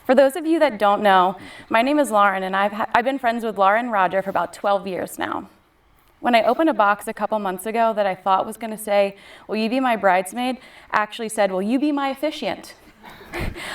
For those of you that don't know, my name is Lauren, and I've been friends with Laura and Roger for about 12 years now. When I opened a box a couple months ago that I thought was gonna say, "Will you be my bridesmaid?" actually said, "Will you be my officiant?"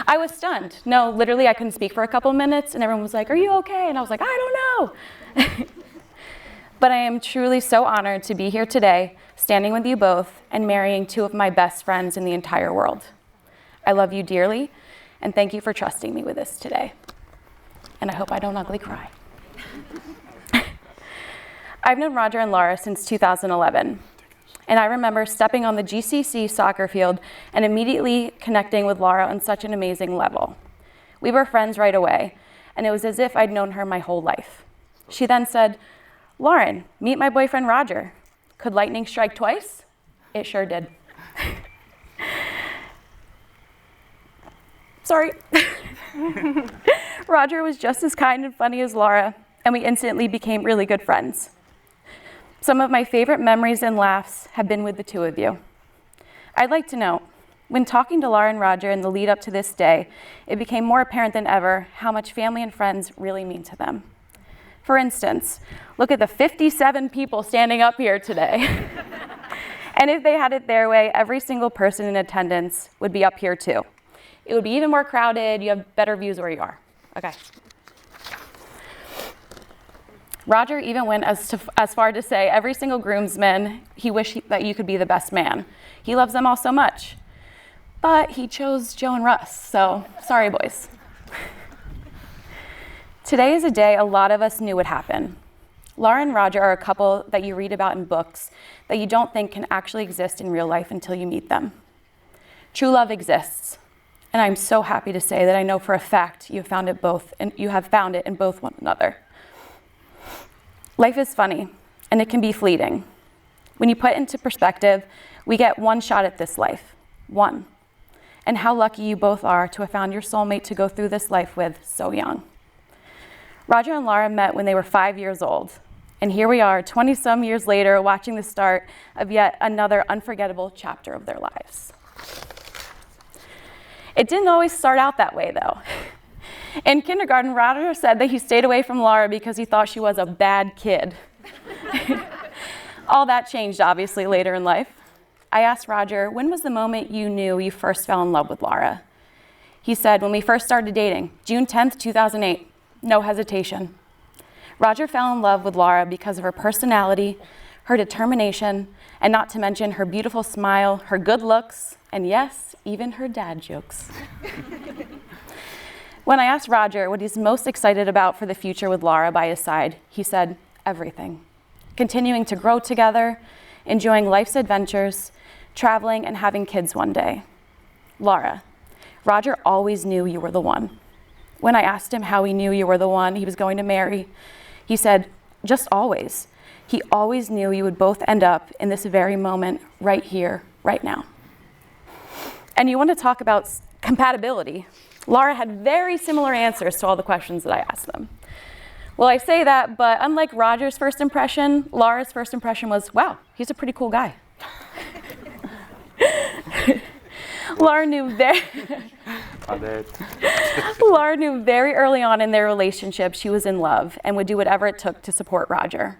I was stunned. No, literally I couldn't speak for a couple minutes, and everyone was like, "Are you okay?" And I was like, "I don't know." But I am truly so honored to be here today, standing with you both and marrying two of my best friends in the entire world. I love you dearly, and thank you for trusting me with this today. And I hope I don't ugly cry. I've known Roger and Laura since 2011, and I remember stepping on the GCC soccer field and immediately connecting with Laura on such an amazing level. We were friends right away, and it was as if I'd known her my whole life. She then said, "Lauren, meet my boyfriend Roger. Could lightning strike twice?" It sure did. Sorry. Roger was just as kind and funny as Laura, and we instantly became really good friends. Some of my favorite memories and laughs have been with the two of you. I'd like to note, when talking to Laura and Roger in the lead up to this day, it became more apparent than ever how much family and friends really mean to them. For instance, look at the 57 people standing up here today. And if they had it their way, every single person in attendance would be up here too. It would be even more crowded. You have better views where you are. Okay. Roger even went as far to say every single groomsman, he wished that you could be the best man. He loves them all so much. But he chose Joe and Russ, so sorry, boys. Today is a day a lot of us knew would happen. Laura and Roger are a couple that you read about in books that you don't think can actually exist in real life until you meet them. True love exists, and I'm so happy to say that I know for a fact you have found it in both one another. Life is funny, and it can be fleeting. When you put it into perspective, we get one shot at this life, one. And how lucky you both are to have found your soulmate to go through this life with so young. Roger and Laura met when they were 5 years old, and here we are 20-some years later watching the start of yet another unforgettable chapter of their lives. It didn't always start out that way, though. In kindergarten, Roger said that he stayed away from Laura because he thought she was a bad kid. All that changed, obviously, later in life. I asked Roger, when was the moment you knew you first fell in love with Laura? He said, when we first started dating, June 10th, 2008. No hesitation. Roger fell in love with Laura because of her personality, her determination, and not to mention her beautiful smile, her good looks, and yes, even her dad jokes. When I asked Roger what he's most excited about for the future with Laura by his side, he said, everything. Continuing to grow together, enjoying life's adventures, traveling, and having kids one day. Laura, Roger always knew you were the one. When I asked him how he knew you were the one he was going to marry, he said, just always. He always knew you would both end up in this very moment, right here, right now. And you want to talk about compatibility. Laura had very similar answers to all the questions that I asked them. Well, I say that, but unlike Roger's first impression, Laura's first impression was, wow, he's a pretty cool guy. Laura knew very early on in their relationship she was in love and would do whatever it took to support Roger.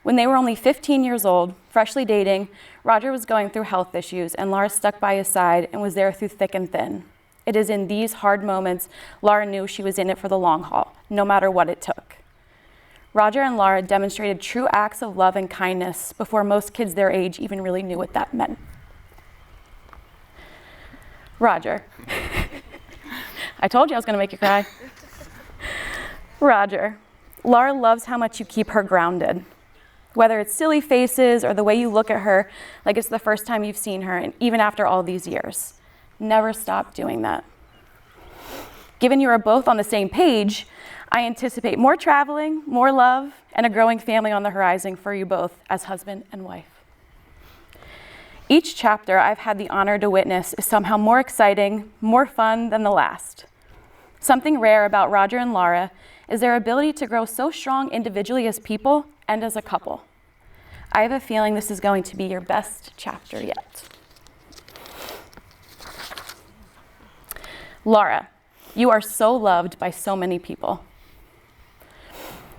When they were only 15 years old, freshly dating, Roger was going through health issues and Laura stuck by his side and was there through thick and thin. It is in these hard moments Laura knew she was in it for the long haul, no matter what it took. Roger and Laura demonstrated true acts of love and kindness before most kids their age even really knew what that meant. Roger. I told you I was going to make you cry. Roger. Laura loves how much you keep her grounded. Whether it's silly faces or the way you look at her like it's the first time you've seen her, and even after all these years. Never stop doing that. Given you are both on the same page, I anticipate more traveling, more love, and a growing family on the horizon for you both as husband and wife. Each chapter I've had the honor to witness is somehow more exciting, more fun than the last. Something rare about Roger and Laura is their ability to grow so strong individually as people and as a couple. I have a feeling this is going to be your best chapter yet. Laura, You are so loved by so many people.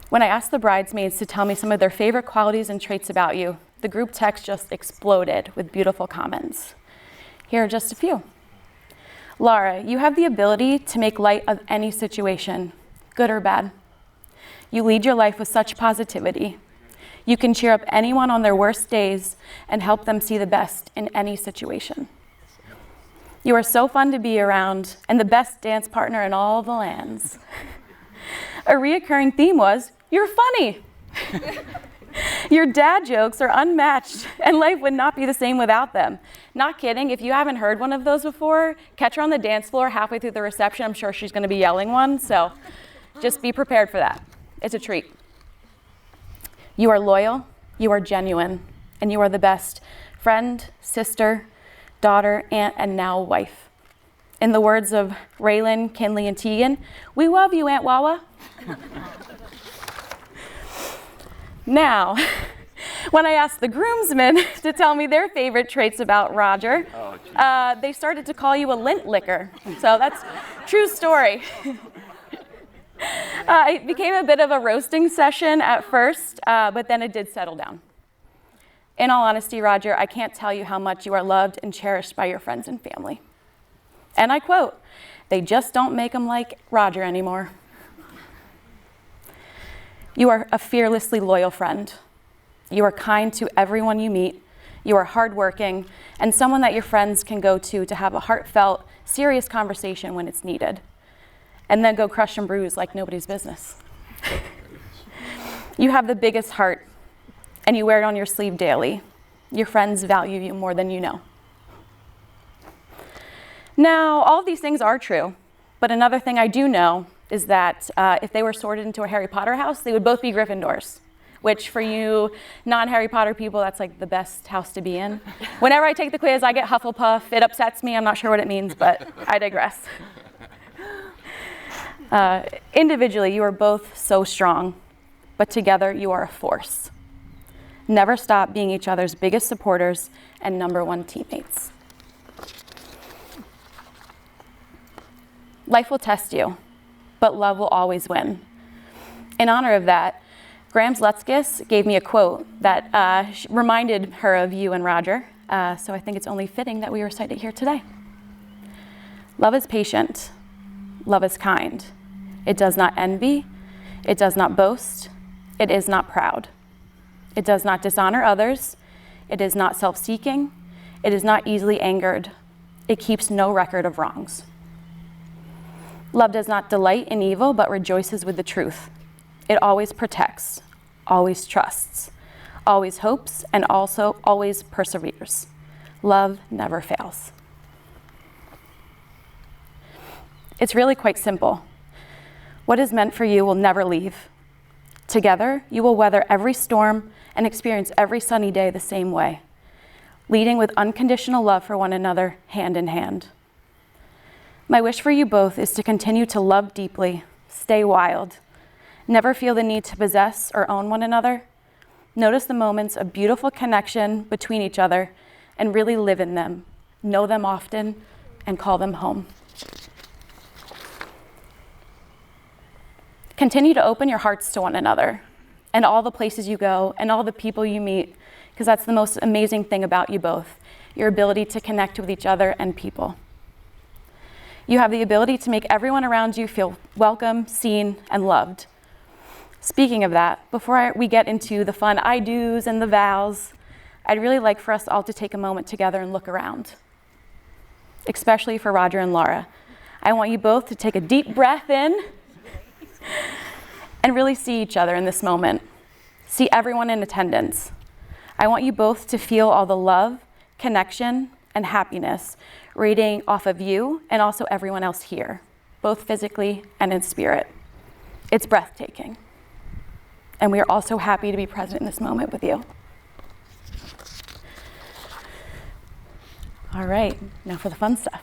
When I asked the bridesmaids to tell me some of their favorite qualities and traits about you, the group text just exploded with beautiful comments. Here are just a few. Lara, you have the ability to make light of any situation, good or bad. You lead your life with such positivity. You can cheer up anyone on their worst days and help them see the best in any situation. You are so fun to be around and the best dance partner in all the lands. A reoccurring theme was, you're funny. Your dad jokes are unmatched and life would not be the same without them. Not kidding, if you haven't heard one of those before, catch her on the dance floor halfway through the reception. I'm sure she's gonna be yelling one, so just be prepared for that. It's a treat. You are loyal, you are genuine, and you are the best friend, sister, daughter, aunt, and now wife. In the words of Raylan, Kinley, and Tegan, we love you, Aunt Wawa. Now, when I asked the groomsmen to tell me their favorite traits about Roger, they started to call you a lint licker. So that's true story. It became a bit of a roasting session at first, but then it did settle down. In all honesty, Roger, I can't tell you how much you are loved and cherished by your friends and family. And I quote, they just don't make them like Roger anymore. You are a fearlessly loyal friend. You are kind to everyone you meet. You are hardworking and someone that your friends can go to have a heartfelt, serious conversation when it's needed. And then go crush and bruise like nobody's business. You have the biggest heart and you wear it on your sleeve daily. Your friends value you more than you know. Now, all of these things are true, but another thing I do know is that if they were sorted into a Harry Potter house, they would both be Gryffindors, which for you non-Harry Potter people, that's like the best house to be in. Whenever I take the quiz, I get Hufflepuff. It upsets me. I'm not sure what it means, but I digress. Individually, you are both so strong, but together you are a force. Never stop being each other's biggest supporters and #1 teammates. Life will test you, but love will always win. In honor of that, Graham Zlutskis gave me a quote that reminded her of you and Roger, so I think it's only fitting that we recite it here today. Love is patient. Love is kind. It does not envy. It does not boast. It is not proud. It does not dishonor others. It is not self-seeking. It is not easily angered. It keeps no record of wrongs. Love does not delight in evil, but rejoices with the truth. It always protects, always trusts, always hopes, and also always perseveres. Love never fails. It's really quite simple. What is meant for you will never leave. Together, you will weather every storm and experience every sunny day the same way, leading with unconditional love for one another, hand in hand. My wish for you both is to continue to love deeply, stay wild, never feel the need to possess or own one another. Notice the moments of beautiful connection between each other and really live in them, know them often, and call them home. Continue to open your hearts to one another and all the places you go and all the people you meet, because that's the most amazing thing about you both, your ability to connect with each other and people. You have the ability to make everyone around you feel welcome, seen, and loved. Speaking of that, before we get into the fun I do's and the vows, I'd really like for us all to take a moment together and look around, especially for Roger and Lara. I want you both to take a deep breath in and really see each other in this moment. See everyone in attendance. I want you both to feel all the love, connection, and happiness radiating off of you and also everyone else here, both physically and in spirit. It's breathtaking. And we are all so happy to be present in this moment with you. All right, now for the fun stuff.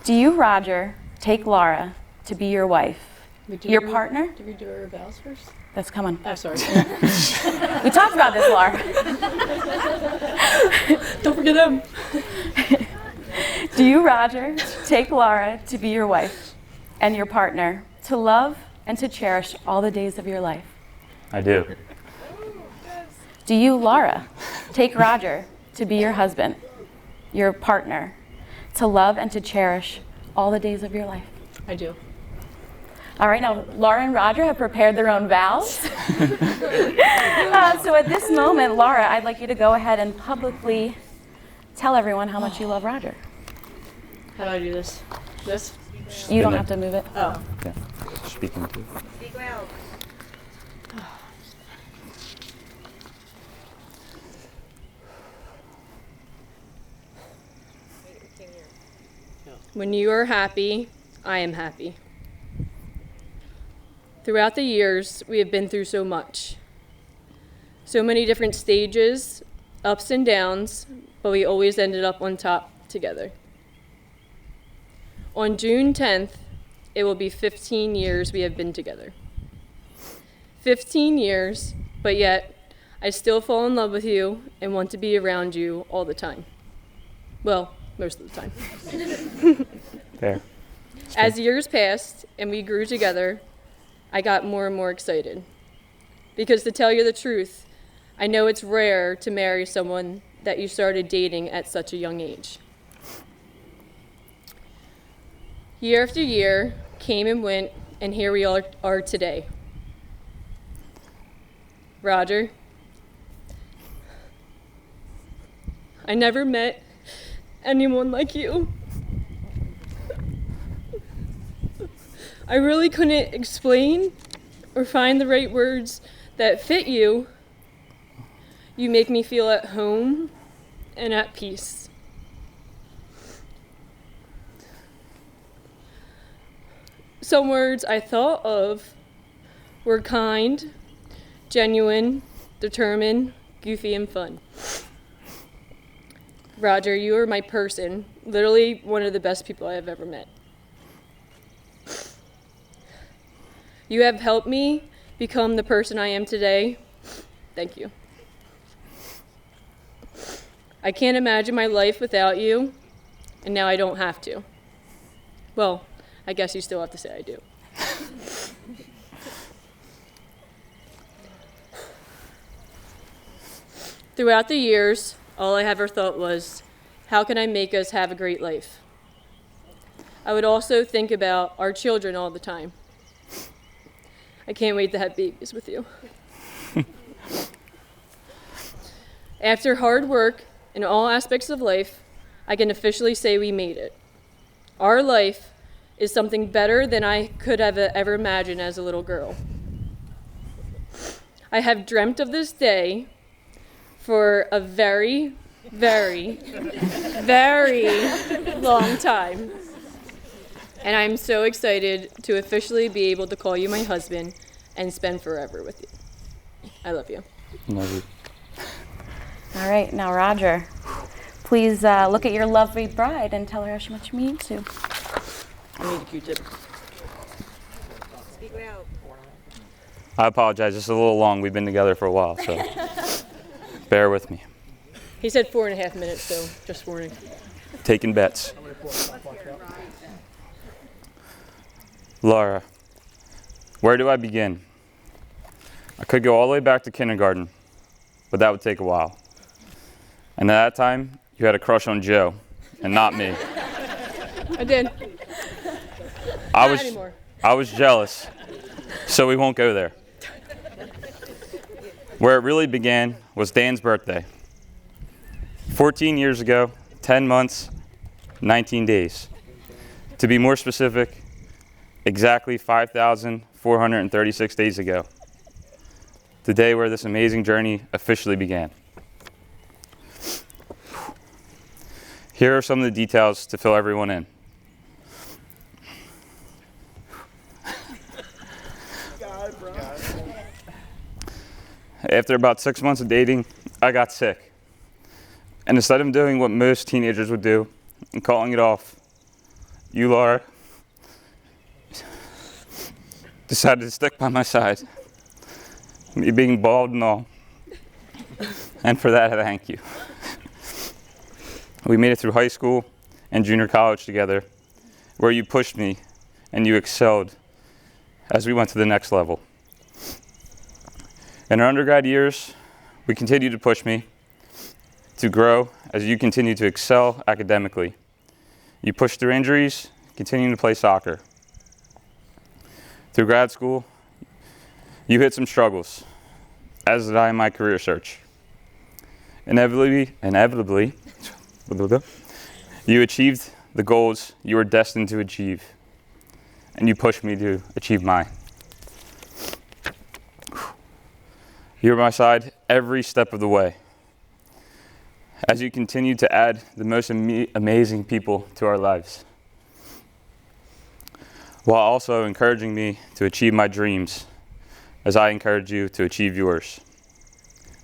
Do you, Roger, take Lara to be your wife, your partner? Did we do our vows first? That's coming. Oh, sorry. We talked about this, Lara. Don't forget him. Do you, Roger, take Laura to be your wife and your partner, to love and to cherish all the days of your life? I do. Do you, Laura, take Roger to be your husband, your partner, to love and to cherish all the days of your life? I do. All right, now Laura and Roger have prepared their own vows. So at this moment, Laura, I'd like you to go ahead and publicly tell everyone how much you love Roger. How do I do this? This? You don't have to move it. Oh. Yeah. Speaking to. Speak loud. When you are happy, I am happy. Throughout the years, we have been through so much. So many different stages, ups and downs, but we always ended up on top together. On June 10th, it will be 15 years we have been together. 15 years, but yet I still fall in love with you and want to be around you all the time. Well, most of the time. Fair. As years passed and we grew together, I got more and more excited. Because to tell you the truth, I know it's rare to marry someone that you started dating at such a young age. Year after year came and went, and here we are today. Roger, I never met anyone like you. I really couldn't explain or find the right words that fit you. You make me feel at home and at peace. Some words I thought of were kind, genuine, determined, goofy, and fun. Roger, you are my person, literally one of the best people I have ever met. You have helped me become the person I am today. Thank you. I can't imagine my life without you, and now I don't have to. Well, I guess you still have to say I do. Throughout the years, all I ever thought was, how can I make us have a great life? I would also think about our children all the time. I can't wait to have babies with you. After hard work in all aspects of life, I can officially say we made it. Our life is something better than I could have ever imagined as a little girl. I have dreamt of this day for a very, very, very long time. And I'm so excited to officially be able to call you my husband and spend forever with you. I love you. Love you. All right, now Roger, please look at your lovely bride and tell her how much you mean to. I need a Q-tip. Speak loud. I apologize. It's a little long. We've been together for a while, so bear with me. He said 4.5 minutes, so just warning. Taking bets. Laura, where do I begin? I could go all the way back to kindergarten, but that would take a while. And at that time, you had a crush on Joe, and not me. I did. I Not anymore. was jealous, so we won't go there. Where it really began was Dan's birthday. 14 years ago, 10 months, 19 days. To be more specific, exactly 5,436 days ago. The day where this amazing journey officially began. Here are some of the details to fill everyone in. After about 6 months of dating, I got sick. And instead of doing what most teenagers would do and calling it off, you, Laura, decided to stick by my side, me being bald and all. And for that, I thank you. We made it through high school and junior college together, where you pushed me and you excelled as we went to the next level. In our undergrad years, we continued to push me to grow as you continue to excel academically. You pushed through injuries, continuing to play soccer. Through grad school, you hit some struggles, as did I in my career search. Inevitably, you achieved the goals you were destined to achieve, and you pushed me to achieve mine. You were by my side every step of the way, as you continue to add the most amazing people to our lives, while also encouraging me to achieve my dreams, as I encouraged you to achieve yours.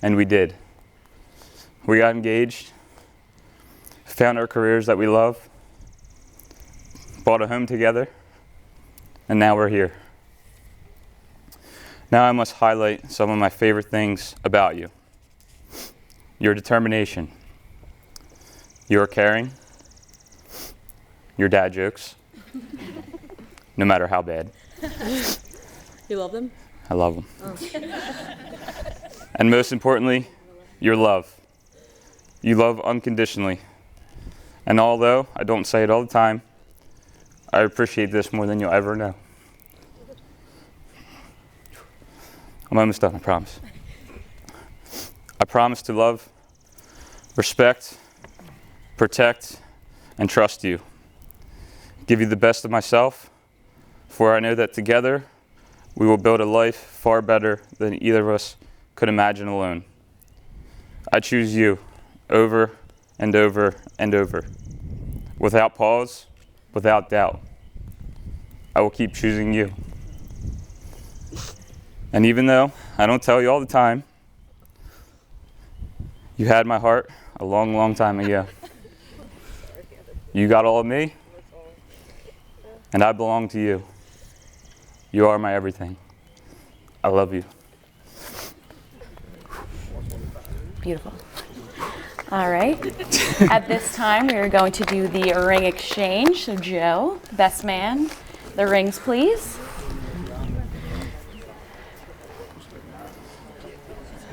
And we did. We got engaged, found our careers that we love, bought a home together, and now we're here. Now I must highlight some of my favorite things about you. Your determination, your caring, your dad jokes, no matter how bad. You love them? I love them. Oh. And most importantly, your love. You love unconditionally. And although I don't say it all the time, I appreciate this more than you'll ever know. I'm almost done, I promise. I promise to love, respect, protect, and trust you. Give you the best of myself, for I know that together we will build a life far better than either of us could imagine alone. I choose you over and over and over, without pause, without doubt. I will keep choosing you. And even though I don't tell you all the time, you had my heart a long, long time ago. You got all of me, and I belong to you. You are my everything. I love you. Beautiful. All right. At this time, we are going to do the ring exchange. So Joe, best man, the rings, please.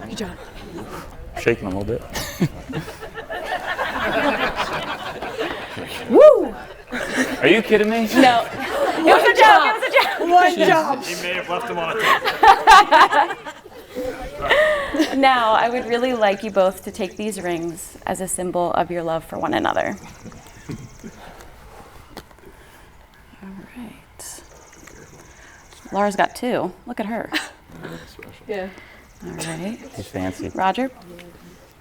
Good job. Shaking a little bit. Woo! Are you kidding me? No. It was a joke. It was a joke. One job. He may have left him on a table. Now, I would really like you both to take these rings as a symbol of your love for one another. All right. Laura's got two. Look at her. Yeah. All right. He's fancy. Roger,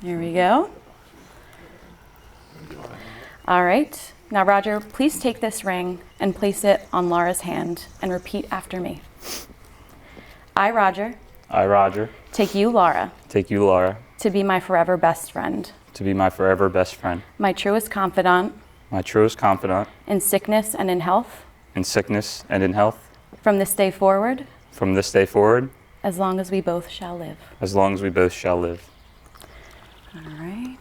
here we go. All right. Now, Roger, please take this ring and place it on Laura's hand and repeat after me. I, Roger, take you, Laura, to be my forever best friend, my truest confidant, in sickness and in health, from this day forward, as long as we both shall live. All right.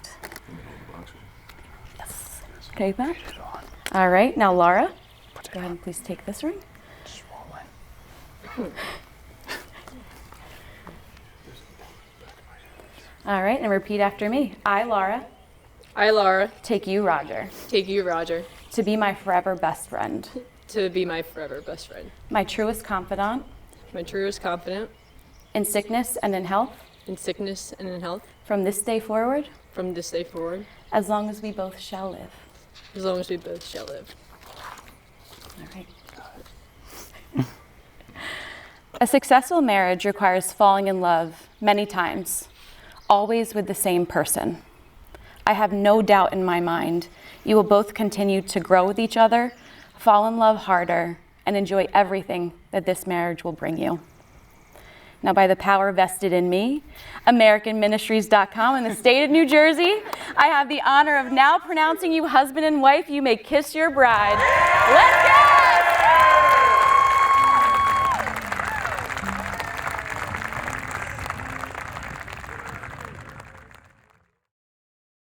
Yes. Take that. All right. Now, Laura, go ahead and please take this ring. All right, and repeat after me. I, Laura, take you, Roger, to be my forever best friend, my truest confidant, in sickness and in health, from this day forward, as long as we both shall live. All right. A successful marriage requires falling in love many times, always with the same person. I have no doubt in my mind you will both continue to grow with each other, fall in love harder, and enjoy everything that this marriage will bring you. Now, by the power vested in me, AmericanMinistries.com, in the state of New Jersey, I have the honor of now pronouncing you husband and wife. You may kiss your bride. Let's go!